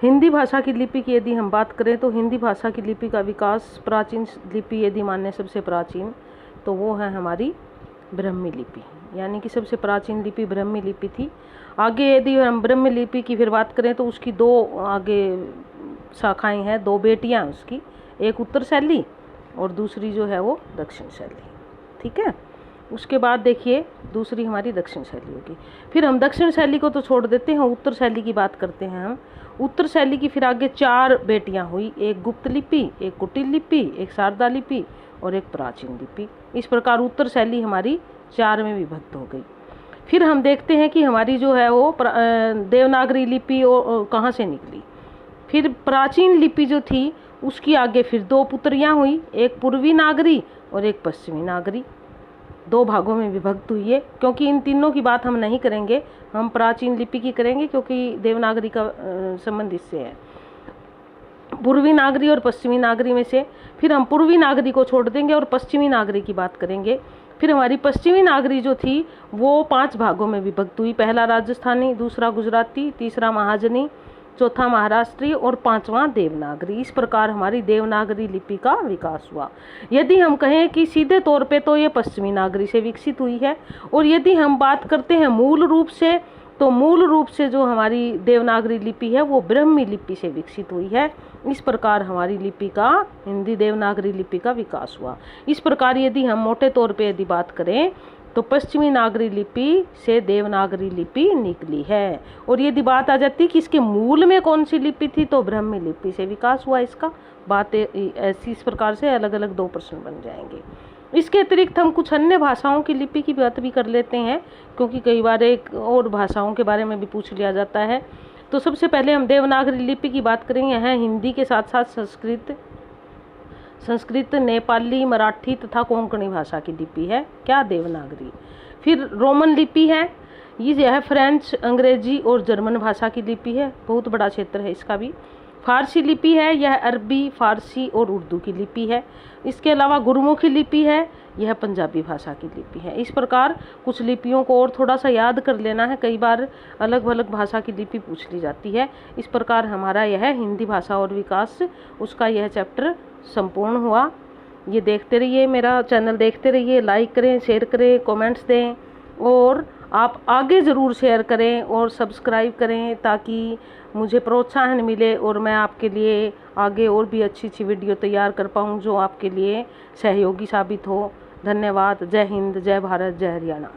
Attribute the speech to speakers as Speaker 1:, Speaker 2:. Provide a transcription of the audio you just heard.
Speaker 1: हिंदी भाषा की लिपि की यदि हम बात करें तो हिंदी भाषा की लिपि का विकास, प्राचीन लिपि यदि माने सबसे प्राचीन, तो वो है हमारी ब्राह्मी लिपि, यानी कि सबसे प्राचीन लिपि ब्राह्मी लिपि थी। आगे यदि हम ब्राह्मी लिपि की फिर बात करें तो उसकी दो आगे शाखाएं हैं, दो बेटियां हैं उसकी, एक उत्तर शैली और दूसरी जो है वो दक्षिण शैली। ठीक है, उसके बाद देखिए दूसरी हमारी दक्षिण शैली होगी। फिर हम दक्षिण शैली को तो छोड़ देते हैं, उत्तर शैली की बात करते हैं हम। उत्तर शैली की फिर आगे 4 बेटियां हुई, एक गुप्त लिपि, एक कुटिल लिपि, एक शारदा लिपि और एक प्राचीन लिपि। इस प्रकार उत्तर शैली हमारी 4 में विभक्त हो गई। फिर हम देखते हैं कि हमारी जो है वो देवनागरी लिपि कहाँ से निकली। फिर प्राचीन लिपि जो थी उसकी आगे फिर 2 पुत्रियां हुई, एक पूर्वी नागरी और एक पश्चिमी नागरी, 2 भागों में विभक्त हुई है। क्योंकि इन तीनों की बात हम नहीं करेंगे, हम प्राचीन लिपि की करेंगे क्योंकि देवनागरी का संबंध इससे है। पूर्वी नागरी और पश्चिमी नागरी में से फिर हम पूर्वी नागरी को छोड़ देंगे और पश्चिमी नागरी की बात करेंगे। फिर हमारी पश्चिमी नागरी जो थी वो 5 भागों में विभक्त हुई, पहला राजस्थानी, दूसरा गुजराती, तीसरा महाजनी, चौथा महाराष्ट्री और 5वां देवनागरी। इस प्रकार हमारी देवनागरी लिपि का विकास हुआ। यदि हम कहें कि सीधे तौर पे तो ये पश्चिमी नागरी से विकसित हुई है, और यदि हम बात करते हैं मूल रूप से, तो मूल रूप से जो हमारी देवनागरी लिपि है वो ब्राह्मी लिपि से विकसित हुई है। इस प्रकार हमारी लिपि का, हिंदी देवनागरी लिपि का विकास हुआ। इस प्रकार यदि हम मोटे तौर पे यदि बात करें तो पश्चिमी नागरी लिपि से देवनागरी लिपि निकली है। और यदि बात आ जाती कि इसके मूल में कौन सी लिपि थी, तो ब्राह्मी लिपि से विकास हुआ इसका। बात ऐसी, इस प्रकार से अलग अलग 2 प्रश्न बन जाएंगे। इसके अतिरिक्त हम कुछ अन्य भाषाओं की लिपि की बात भी कर लेते हैं, क्योंकि कई बार एक और भाषाओं के बारे में भी पूछ लिया जाता है। तो सबसे पहले हम देवनागरी लिपि की बात करेंगे। यहाँ हिंदी के साथ साथ संस्कृत, नेपाली, मराठी तथा कोंकणी भाषा की लिपि है क्या, देवनागरी। फिर रोमन लिपि है, ये है फ्रेंच, अंग्रेजी और जर्मन भाषा की लिपि है, बहुत बड़ा क्षेत्र है इसका भी। फारसी लिपि है, यह अरबी, फारसी और उर्दू की लिपि है। इसके अलावा गुरमुखी लिपि है, यह पंजाबी भाषा की लिपि है। इस प्रकार कुछ लिपियों को और थोड़ा सा याद कर लेना है, कई बार अलग अलग भाषा की लिपि पूछ ली जाती है। इस प्रकार हमारा यह हिंदी भाषा और विकास, उसका यह चैप्टर संपूर्ण हुआ। ये देखते रहिए, मेरा चैनल देखते रहिए, लाइक करें, शेयर करें, कमेंट्स दें और आप आगे ज़रूर शेयर करें और सब्सक्राइब करें, ताकि मुझे प्रोत्साहन मिले और मैं आपके लिए आगे और भी अच्छी अच्छी वीडियो तैयार कर पाऊँ जो आपके लिए सहयोगी साबित हो। धन्यवाद। जय हिंद, जय भारत, जय हरियाणा।